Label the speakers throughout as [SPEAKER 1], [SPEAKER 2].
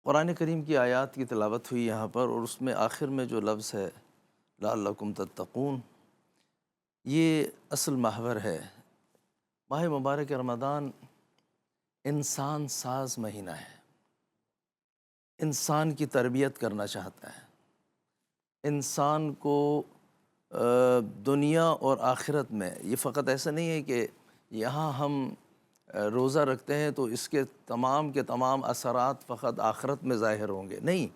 [SPEAKER 1] قرآن کریم کی آیات کی تلاوت ہوئی یہاں پر، اور اس میں آخر میں جو لفظ ہے لعلکم تتقون، یہ اصل محور ہے۔ ماہ مبارک رمضان انسان ساز مہینہ ہے، انسان کی تربیت کرنا چاہتا ہے، انسان کو دنیا اور آخرت میں، یہ فقط ایسا نہیں ہے کہ یہاں ہم روزہ رکھتے ہیں تو اس کے تمام اثرات فقط آخرت میں ظاہر ہوں گے، نہیں،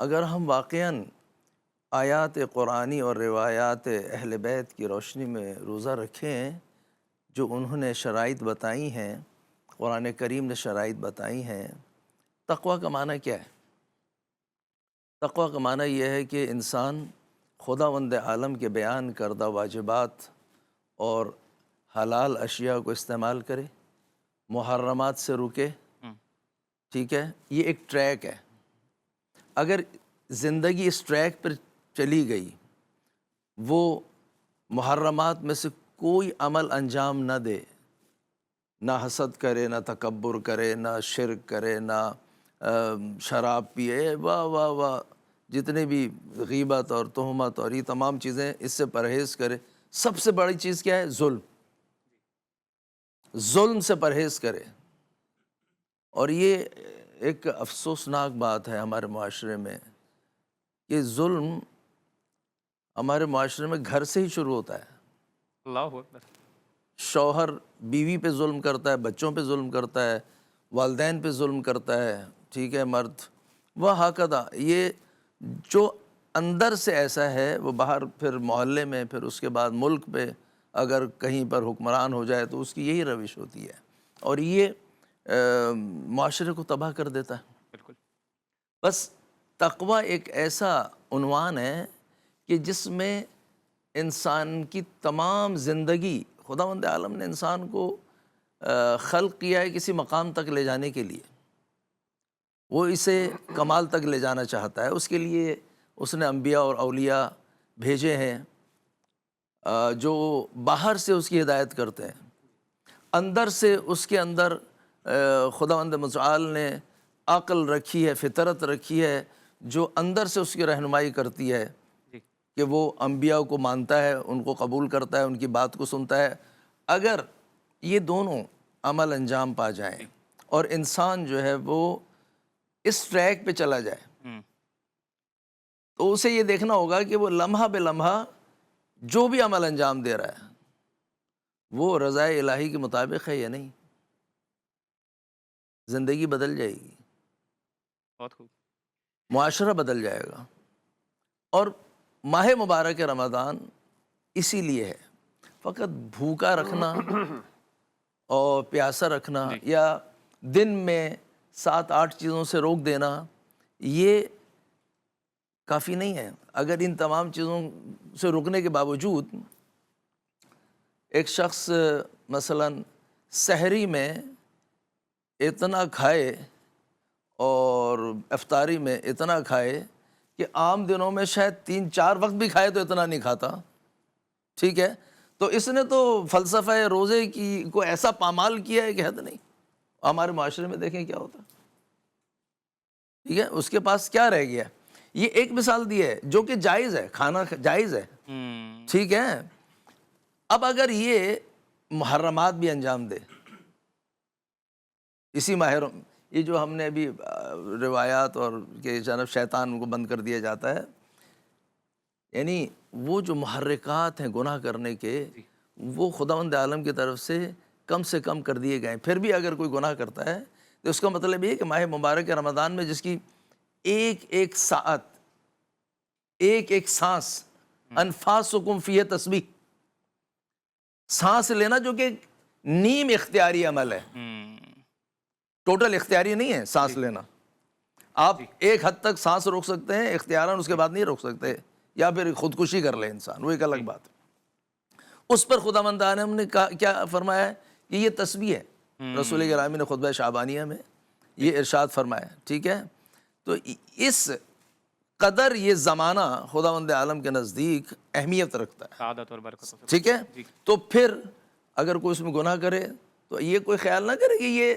[SPEAKER 1] اگر ہم واقعاً آیات قرآنی اور روایات اہل بیت کی روشنی میں روزہ رکھیں، جو انہوں نے شرائط بتائی ہیں، قرآن کریم نے شرائط بتائی ہیں۔ تقویٰ کا معنی کیا ہے؟ تقویٰ کا معنی یہ ہے کہ انسان خداوند عالم کے بیان کردہ واجبات اور حلال اشیاء کو استعمال کرے، محرمات سے رکے، ٹھیک ہے؟ یہ ایک ٹریک ہے۔ اگر زندگی اس ٹریک پر چلی گئی، وہ محرمات میں سے کوئی عمل انجام نہ دے، نہ حسد کرے، نہ تکبر کرے، نہ شرک کرے، نہ شراب پیے، واہ واہ واہ، جتنے بھی غیبت اور تہمت اور یہ تمام چیزیں، اس سے پرہیز کرے۔ سب سے بڑی چیز کیا ہے؟ ظلم سے پرہیز کرے۔ اور یہ ایک افسوسناک بات ہے ہمارے معاشرے میں کہ ظلم ہمارے معاشرے میں گھر سے ہی شروع ہوتا ہے۔
[SPEAKER 2] اللہ اکبر۔
[SPEAKER 1] شوہر بیوی پہ ظلم کرتا ہے، بچوں پہ ظلم کرتا ہے، والدین پہ ظلم کرتا ہے، ٹھیک ہے، مرد وہکذا۔ یہ جو اندر سے ایسا ہے وہ باہر پھر محلے میں، پھر اس کے بعد ملک پہ اگر کہیں پر حکمران ہو جائے تو اس کی یہی روش ہوتی ہے، اور یہ معاشرے کو تباہ کر دیتا ہے۔
[SPEAKER 2] بالکل۔
[SPEAKER 1] بس تقویٰ ایک ایسا عنوان ہے کہ جس میں انسان کی تمام زندگی، خداوند عالم نے انسان کو خلق کیا ہے کسی مقام تک لے جانے کے لیے، وہ اسے کمال تک لے جانا چاہتا ہے، اس کے لیے اس نے انبیاء اور اولیاء بھیجے ہیں جو باہر سے اس کی ہدایت کرتے ہیں، اندر سے اس کے اندر خداوند متعال نے عقل رکھی ہے، فطرت رکھی ہے، جو اندر سے اس کی رہنمائی کرتی ہے کہ وہ انبیاء کو مانتا ہے، ان کو قبول کرتا ہے، ان کی بات کو سنتا ہے۔ اگر یہ دونوں عمل انجام پا جائیں اور انسان جو ہے وہ اس ٹریک پہ چلا جائے، تو اسے یہ دیکھنا ہوگا کہ وہ لمحہ بے لمحہ جو بھی عمل انجام دے رہا ہے وہ رضا الہی کے مطابق ہے یا نہیں۔ زندگی بدل جائے گی،
[SPEAKER 2] بہت خوب۔
[SPEAKER 1] معاشرہ بدل جائے گا۔ اور ماہ مبارک رمضان اسی لیے ہے، فقط بھوکا رکھنا اور پیاسا رکھنا یا دن میں 7-8 چیزوں سے روک دینا یہ کافی نہیں ہے۔ اگر ان تمام چیزوں سے رکنے کے باوجود ایک شخص مثلا سحری میں اتنا کھائے اور افطاری میں اتنا کھائے کہ عام دنوں میں شاید 3-4 وقت بھی کھائے تو اتنا نہیں کھاتا، ٹھیک ہے، تو اس نے تو فلسفہ روزے کی کو ایسا پامال کیا ہے کہ حد نہیں۔ ہمارے معاشرے میں دیکھیں کیا ہوتا ہے، ٹھیک ہے، اس کے پاس کیا رہ گیا۔ یہ ایک مثال دی ہے جو کہ جائز ہے، کھانا جائز ہے، ٹھیک ہے۔ اب اگر یہ محرمات بھی انجام دے اسی یہ جو ہم نے ابھی روایات اور کہ جناب شیطان کو بند کر دیا جاتا ہے، یعنی وہ جو محرکات ہیں گناہ کرنے کے، وہ خداوند عالم کی طرف سے کم کر دیے گئے ہیں۔ پھر بھی اگر کوئی گناہ کرتا ہے تو اس کا مطلب یہ ہے کہ ماہ مبارک رمضان میں جس کی ایک ساعت، ایک سانس، انفاسکم فیہ تسبیح، سانس لینا جو کہ نیم اختیاری عمل ہے، ٹوٹل اختیاری نہیں ہے سانس لینا۔ آپ ایک حد تک سانس روک سکتے ہیں اختیاراً، اس کے بعد نہیں روک سکتے، یا پھر خودکشی کر لے انسان، وہ ایک الگ بات ہے۔ اس پر خداوند عالم نے کیا فرمایا ہے کہ یہ تسبیح ہے۔ رسول گرامی نے خطبہ شعبانیہ میں یہ ارشاد فرمایا، ٹھیک ہے۔ تو اس قدر یہ زمانہ خداوند عالم کے نزدیک اہمیت رکھتا ہے،
[SPEAKER 2] سعادت اور برکت،
[SPEAKER 1] ٹھیک ہے۔ تو پھر اگر کوئی اس میں گناہ کرے تو یہ کوئی خیال نہ کرے کہ یہ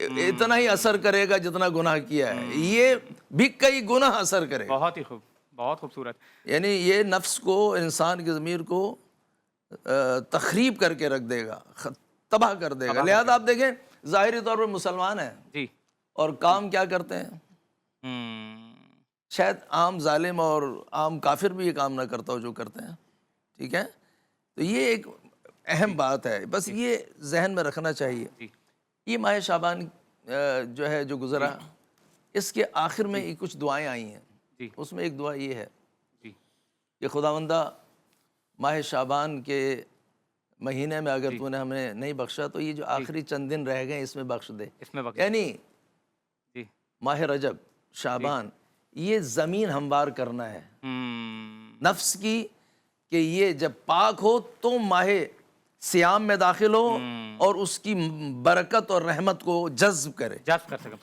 [SPEAKER 1] اتنا ہی اثر کرے گا جتنا گناہ کیا ہے، یہ بھی کئی گناہ اثر کرے گا۔
[SPEAKER 2] بہت ہی خوب، بہت خوبصورت۔
[SPEAKER 1] یعنی یہ نفس کو، انسان کی ضمیر کو تخریب کر کے رکھ دے گا، تباہ کر دے گا۔ لہذا آپ دیکھیں ظاہری طور پر مسلمان ہیں
[SPEAKER 2] جی۔
[SPEAKER 1] اور کام کیا کرتے ہیں؟ شاید عام ظالم اور عام کافر بھی یہ کام نہ کرتا ہو جو کرتے ہیں، ٹھیک ہے؟ تو یہ ایک اہم بات ہے، بس یہ ذہن میں رکھنا چاہیے۔
[SPEAKER 2] جی
[SPEAKER 1] یہ ماہ شعبان جو ہے جو گزرا، اس کے آخر میں کچھ دعائیں آئی ہیں۔
[SPEAKER 2] جی
[SPEAKER 1] اس میں ایک دعا یہ ہے
[SPEAKER 2] جی
[SPEAKER 1] کہ خداوندہ ماہ شعبان کے مہینے میں اگر تو نے ہمیں نہیں بخشا تو یہ جو آخری چند دن رہ گئے اس میں بخش دے۔
[SPEAKER 2] اس میں وقت
[SPEAKER 1] یعنی
[SPEAKER 2] جی
[SPEAKER 1] ماہ رجب، شعبان، یہ زمین ہموار کرنا ہے نفس کی، کہ یہ جب پاک ہو تو ماہ سیام میں داخل ہو اور اس کی برکت اور رحمت کو جذب کرے۔
[SPEAKER 2] جذب کر سکیں۔